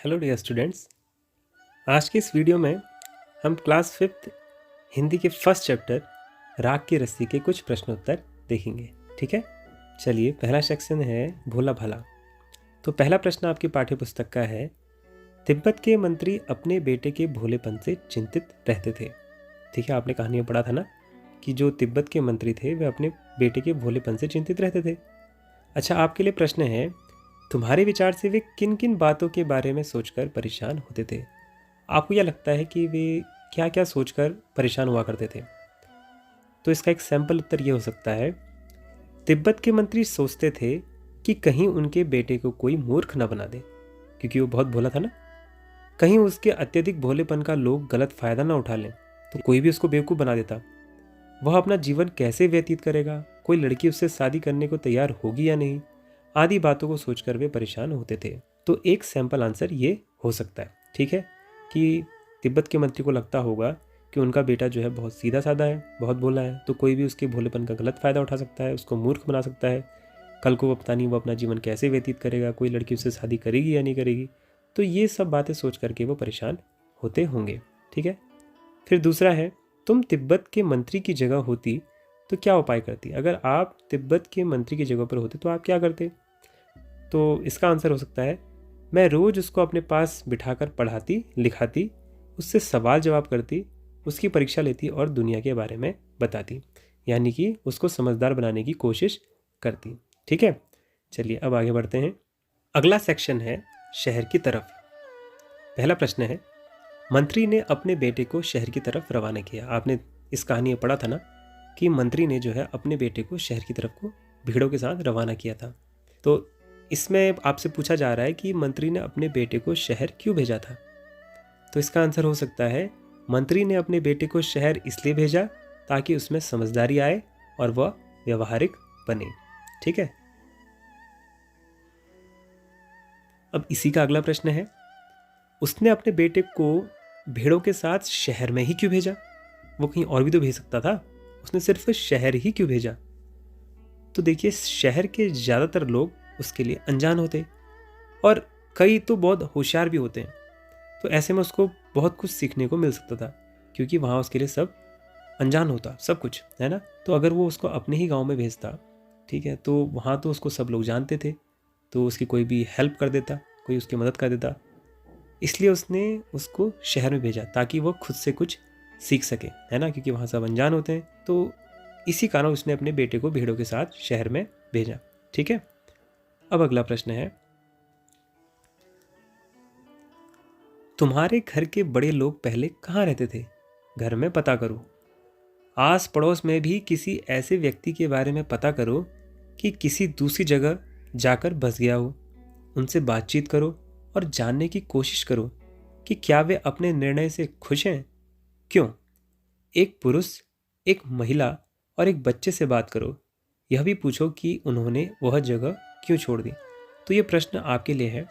Hello dear students. आज के इस वीडियो में हम क्लास 5th हिंदी के फर्स्ट चैप्टर राग की रस्सी के कुछ प्रश्नोत्तर देखेंगे। ठीक है, चलिए पहला सेक्शन है भोला भाला। तो पहला प्रश्न आपकी पाठ्य पुस्तक का है, तिब्बत के मंत्री अपने बेटे के भोलेपन से चिंतित रहते थे। ठीक है, आपने कहानी में पढ़ा था ना कि जो तिब्बत के मंत्री थे वे अपने बेटे के भोलेपन से चिंतित रहते थे। अच्छा, आपके लिए प्रश्न है, तुम्हारे विचार से वे किन किन बातों के बारे में सोचकर परेशान होते थे? आपको यह लगता है कि वे क्या क्या सोचकर परेशान हुआ करते थे? तो इसका एक सैंपल उत्तर यह हो सकता है, तिब्बत के मंत्री सोचते थे कि कहीं उनके बेटे को कोई मूर्ख न बना दे, क्योंकि वो बहुत भोला था ना। कहीं उसके अत्यधिक भोलेपन का लोग गलत फायदा ना उठा लें, तो कोई भी उसको बेवकूफ़ बना देता। वह अपना जीवन कैसे व्यतीत करेगा, कोई लड़की उससे शादी करने को तैयार होगी या नहीं, आदि बातों को सोचकर वे परेशान होते थे। तो एक सैंपल आंसर ये हो सकता है, ठीक है, कि तिब्बत के मंत्री को लगता होगा कि उनका बेटा जो है बहुत सीधा साधा है, बहुत भोला है, तो कोई भी उसके भोलेपन का गलत फ़ायदा उठा सकता है, उसको मूर्ख बना सकता है। कल को वो पता नहीं वो अपना जीवन कैसे व्यतीत करेगा, कोई लड़की उससे शादी करेगी या नहीं करेगी। तो ये सब बातें सोच करके वो परेशान होते होंगे। ठीक है, फिर दूसरा है, तुम तिब्बत के मंत्री की जगह होती तो क्या उपाय करती? अगर आप तिब्बत के मंत्री की जगह पर होते तो आप क्या करते? तो इसका आंसर हो सकता है, मैं रोज़ उसको अपने पास बिठाकर पढ़ाती लिखाती, उससे सवाल जवाब करती, उसकी परीक्षा लेती और दुनिया के बारे में बताती, यानी कि उसको समझदार बनाने की कोशिश करती। ठीक है, चलिए अब आगे बढ़ते हैं। अगला सेक्शन है शहर की तरफ। पहला प्रश्न है, मंत्री ने अपने बेटे को शहर की तरफ रवाना किया। आपने इस कहानी में पढ़ा था ना कि मंत्री ने जो है अपने बेटे को शहर की तरफ को भीड़ों के साथ रवाना किया था। तो इसमें आपसे पूछा जा रहा है कि मंत्री ने अपने बेटे को शहर क्यों भेजा था? तो इसका आंसर हो सकता है, मंत्री ने अपने बेटे को शहर इसलिए भेजा ताकि उसमें समझदारी आए और वह व्यवहारिक बने। ठीक है, अब इसी का अगला प्रश्न है, उसने अपने बेटे को भेड़ों के साथ शहर में ही क्यों भेजा? वो कहीं और भी तो भेज सकता था, उसने सिर्फ शहर ही क्यों भेजा? तो देखिए, शहर के ज़्यादातर लोग उसके लिए अनजान होते और कई तो बहुत होशियार भी होते हैं। तो ऐसे में उसको बहुत कुछ सीखने को मिल सकता था, क्योंकि वहाँ उसके लिए सब अनजान होता, सब कुछ है ना। तो अगर वो उसको अपने ही गांव में भेजता, ठीक है, तो वहाँ तो उसको सब लोग जानते थे, तो उसकी कोई भी हेल्प कर देता, कोई उसकी मदद कर देता। इसलिए उसने उसको शहर में भेजा ताकि वो खुद से कुछ सीख सके, है ना, क्योंकि वहाँ सब अनजान होते हैं। तो इसी कारण उसने अपने बेटे को भेड़ों के साथ शहर में भेजा। ठीक है, अब अगला प्रश्न है, तुम्हारे घर के बड़े लोग पहले कहाँ रहते थे? घर में पता करो। आस पड़ोस में भी किसी ऐसे व्यक्ति के बारे में पता करो कि किसी दूसरी जगह जाकर बस गया हो। उनसे बातचीत करो और जानने की कोशिश करो कि क्या वे अपने निर्णय से खुश हैं। क्यों? एक पुरुष, एक महिला और एक बच्चे से बात करो। यह भी पूछो कि उन्होंने वह जगह क्यों छोड़ दी। तो ये प्रश्न आपके लिए है।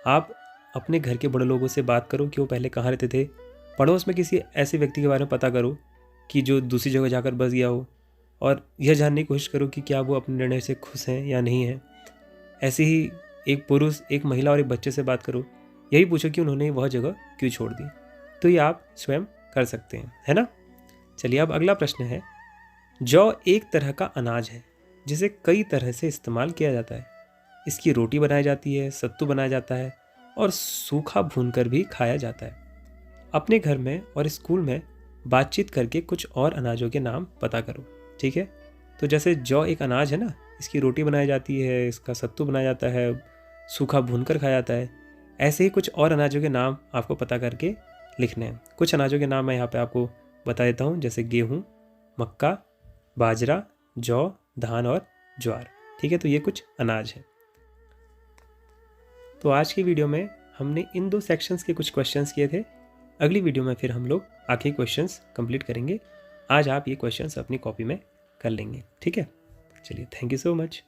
आप अपने घर के बड़े लोगों से बात करो कि वो पहले कहाँ रहते थे। पड़ोस में किसी ऐसे व्यक्ति के बारे में पता करो कि जो दूसरी जगह जाकर बस गया हो, और यह जानने की कोशिश करो कि क्या वो अपने निर्णय से खुश हैं या नहीं हैं। ऐसे ही एक पुरुष, एक महिला और एक बच्चे से बात करो। यही पूछो कि उन्होंने वह जगह क्यों छोड़ दी। तो ये आप स्वयं कर सकते हैं, है ना। चलिए अब अगला प्रश्न है, जौ एक तरह का अनाज है जिसे कई तरह से इस्तेमाल किया जाता है। इसकी रोटी बनाई जाती है, सत्तू बनाया जाता है और सूखा भूनकर भी खाया जाता है। अपने घर में और स्कूल में बातचीत करके कुछ और अनाजों के नाम पता करो। ठीक है, तो जैसे जौ एक अनाज है ना, इसकी रोटी बनाई जाती है, इसका सत्तू बनाया जाता है, सूखा भूनकर खाया जाता है। ऐसे ही कुछ और अनाजों के नाम आपको पता करके लिखने हैं। कुछ अनाजों के नाम मैं यहाँ पे आपको बता देता हूँ, जैसे गेहूँ, मक्का, बाजरा, जौ, धान और ज्वार। ठीक है, तो ये कुछ अनाज है। तो आज की वीडियो में हमने इन 2 सेक्शंस के कुछ क्वेश्चंस किए थे। अगली वीडियो में फिर हम लोग आखिरी क्वेश्चंस कंप्लीट करेंगे। आज आप ये क्वेश्चंस अपनी कॉपी में कर लेंगे। ठीक है, चलिए, थैंक यू सो मच।